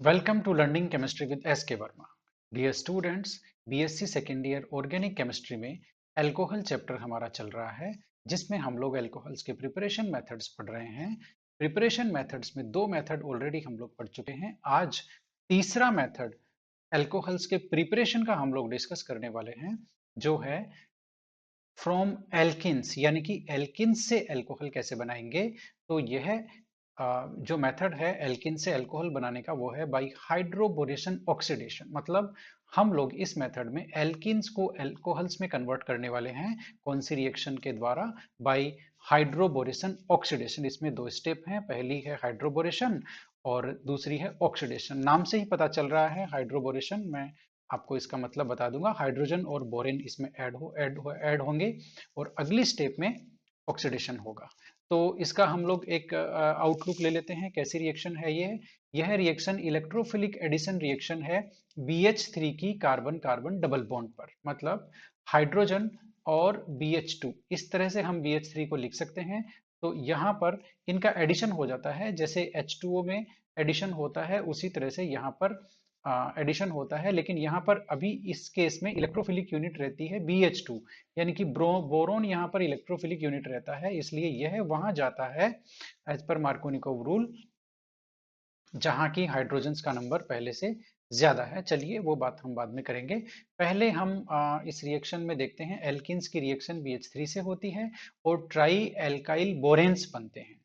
Welcome to Learning Chemistry with S. K. Verma. Dear students, BSc second year organic chemistry में alcohol chapter हमारा चल रहा है, जिसमें हम लोग अल्कोहल्स के प्रिपरेशन मेथड्स पढ़ रहे हैं। प्रिपरेशन मेथड्स में दो मेथड ऑलरेडी हम लोग पढ़ चुके हैं। आज तीसरा मेथड अल्कोहल्स के प्रिपरेशन का हम लोग डिस्कस करने वाले हैं, जो है फ्रॉम एल्किन्स, यानी कि एल्किन्स से अल्कोहल कैसे बनाएंगे। तो यह जो मेथड है एल्किन से अल्कोहल बनाने का, वो है बाय हाइड्रोबोरेशन ऑक्सीडेशन। मतलब हम लोग इस मेथड में एल्किन्स को अल्कोहल्स में कन्वर्ट करने वाले हैं। कौन सी रिएक्शन के द्वारा? By hydroboration oxidation. इसमें दो स्टेप हैं, पहली है हाइड्रोबोरेशन और दूसरी है ऑक्सीडेशन। नाम से ही पता चल रहा है हाइड्रोबोरेशन। मैं आपको इसका मतलब बता दूंगा। हाइड्रोजन और बोरेन इसमें ऐड होंगे और अगली स्टेप में ऑक्सीडेशन होगा। तो इसका हम लोग एक आउटलुक ले लेते हैं, कैसी रिएक्शन है ये। यह रिएक्शन इलेक्ट्रोफिलिक एडिशन रिएक्शन है BH3 की कार्बन कार्बन डबल बॉन्ड पर। मतलब हाइड्रोजन और BH2, इस तरह से हम BH3 को लिख सकते हैं। तो यहाँ पर इनका एडिशन हो जाता है, जैसे H2O में एडिशन होता है उसी तरह से यहाँ पर एडिशन होता है। लेकिन यहाँ पर अभी इस केस में इलेक्ट्रोफिलिक यूनिट रहती है BH2, यानी कि बोरोन यहाँ पर इलेक्ट्रोफिलिक यूनिट रहता है, इसलिए यह वहां जाता है एज पर मार्कोनिकोव रूल, जहां की हाइड्रोजन्स का नंबर पहले से ज्यादा है। चलिए वो बात हम बाद में करेंगे। पहले हम इस रिएक्शन में देखते हैं। एल्किन्स की रिएक्शन BH3 से होती है और ट्राई एल्काइल बोरेन्स बनते हैं।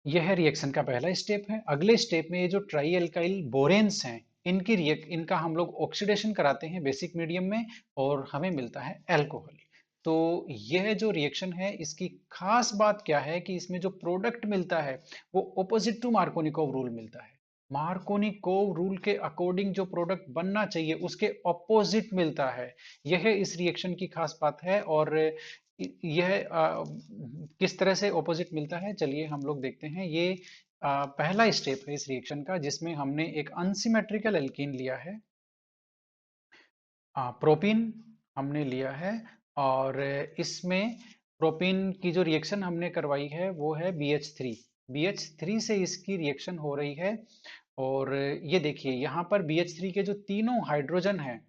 यह रिएक्शन का पहला स्टेप है। अगले स्टेप में ये जो ट्राई एल्काइल बोरेन्स हैं, इनका हम लोग ऑक्सीडेशन कराते हैं बेसिक मीडियम में और हमें मिलता है अल्कोहल। तो यह जो रिएक्शन है, इसकी खास बात क्या है कि इसमें जो प्रोडक्ट मिलता है वो ऑपोजिट टू मार्कोनिकोव रूल मिलता है। मार्कोनिकोव रूल के अकॉर्डिंग जो प्रोडक्ट बनना चाहिए उसके ऑपोजिट मिलता है। यह इस रिएक्शन की खास बात है। और यह किस तरह से ऑपोजिट मिलता है, चलिए हम लोग देखते हैं। ये पहला स्टेप है इस रिएक्शन का, जिसमें हमने एक अनसिमेट्रिकल एल्कीन लिया है, प्रोपीन हमने लिया है। और इसमें प्रोपीन की जो रिएक्शन हमने करवाई है वो है BH3। BH3 से इसकी रिएक्शन हो रही है। और ये देखिए यहाँ पर BH3 के जो तीनों हाइड्रोजन हैं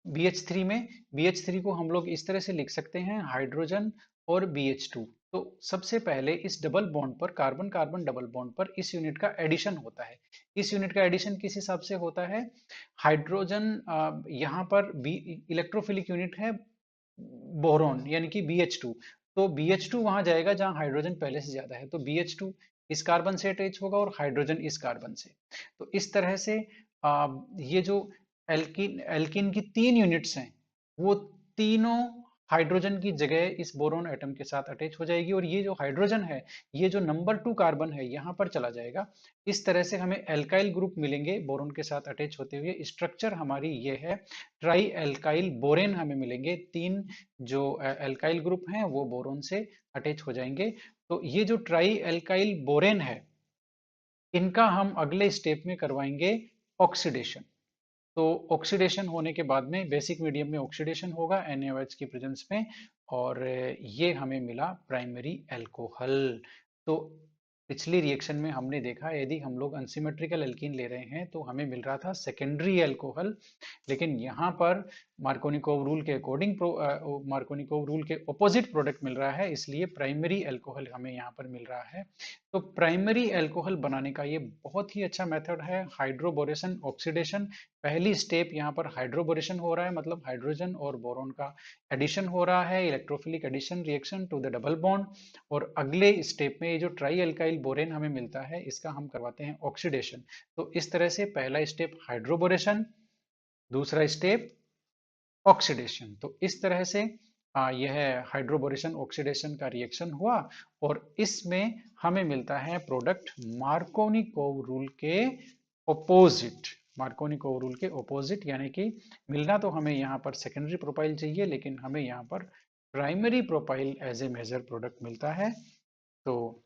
BH3 में, BH3 को हम लोग इस तरह से लिख सकते हैं, हाइड्रोजन और BH2। तो सबसे पहले इस डबल बॉन्ड पर, कार्बन कार्बन डबल बॉन्ड पर, इस यूनिट का एडिशन होता है। इस यूनिट का एडिशन किस हिसाब से होता है? हाइड्रोजन यहाँ पर इलेक्ट्रोफिलिक यूनिट है बोरोन, यानी कि BH2। तो BH2 वहां जाएगा जहां हाइड्रोजन पहले से ज्यादा है, तो BH2 इस कार्बन से अटैच होगा और हाइड्रोजन इस कार्बन से। तो इस तरह से ये जो एल्किन एल्किन की तीन यूनिट्स हैं, वो तीनों हाइड्रोजन की जगह इस बोरोन एटम के साथ अटैच हो जाएगी। और ये जो हाइड्रोजन है, ये जो नंबर 2 कार्बन है, यहाँ पर चला जाएगा। इस तरह से हमें एल्काइल ग्रुप मिलेंगे बोरोन के साथ अटैच होते हुए। स्ट्रक्चर हमारी ये है, ट्राई एल्काइल बोरेन हमें मिलेंगे। तीन जो एल्काइल ग्रुप हैं वो बोरोन से अटैच हो जाएंगे। तो ये जो ट्राई एल्काइल बोरेन है, इनका हम अगले स्टेप में करवाएंगे ऑक्सीडेशन। तो ऑक्सीडेशन होने के बाद में बेसिक मीडियम में ऑक्सीडेशन होगा NaOH की प्रेजेंस में, और ये हमें मिला प्राइमरी अल्कोहल। तो पिछली रिएक्शन में हमने देखा, यदि हम लोग अनसिमेट्रिकल एल्कीन ले रहे हैं तो हमें मिल रहा था सेकेंडरी अल्कोहल। लेकिन यहाँ पर मार्कोनिकोव रूल के अकॉर्डिंग, मार्कोनिकोव रूल के ऑपोजिट प्रोडक्ट मिल रहा है, इसलिए प्राइमरी अल्कोहल हमें यहाँ पर मिल रहा है। तो प्राइमरी अल्कोहल बनाने का ये बहुत ही अच्छा मेथड है, हाइड्रोबोरेशन ऑक्सीडेशन। पहली स्टेप यहाँ पर हाइड्रोबोरेशन हो रहा है, मतलब हाइड्रोजन और बोरोन का एडिशन हो रहा है, electrophilic addition reaction to the double bond. और अगले स्टेप में ये जो ट्राई एल्काइल बोरेन हमें मिलता है, इसका हम करवाते हैं ऑक्सीडेशन। तो इस तरह से पहला स्टेप हाइड्रोबोरेशन, दूसरा स्टेप ऑक्सीडेशन। तो इस तरह से यह हाइड्रोबोरेशन ऑक्सीडेशन का रिएक्शन हुआ और इसमें हमें मिलता है प्रोडक्ट मार्कोनिकोव रूल के ऑपोजिट। मार्कोनिकोव रूल के ऑपोजिट, यानी कि मिलना तो हमें यहाँ पर सेकेंडरी प्रोपाइल चाहिए, लेकिन हमें यहाँ पर primary propyl as a major product मिलता है। तो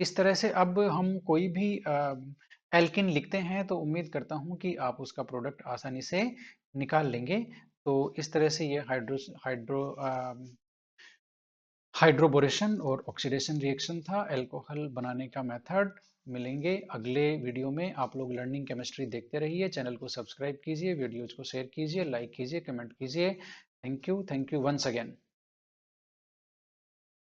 इस तरह से अब हम कोई भी एल्किन लिखते हैं तो उम्मीद करता हूं कि आप उसका प्रोडक्ट आसानी से निकाल लेंगे। तो इस तरह से ये हाइड्रो हाइड्रो हाइड्रोबोरेशन और ऑक्सीडेशन रिएक्शन था, अल्कोहल बनाने का मेथड। मिलेंगे अगले वीडियो में। आप लोग लर्निंग केमिस्ट्री देखते रहिए, चैनल को सब्सक्राइब कीजिए, वीडियोज को शेयर कीजिए, लाइक कीजिए, कमेंट कीजिए। Thank you once again.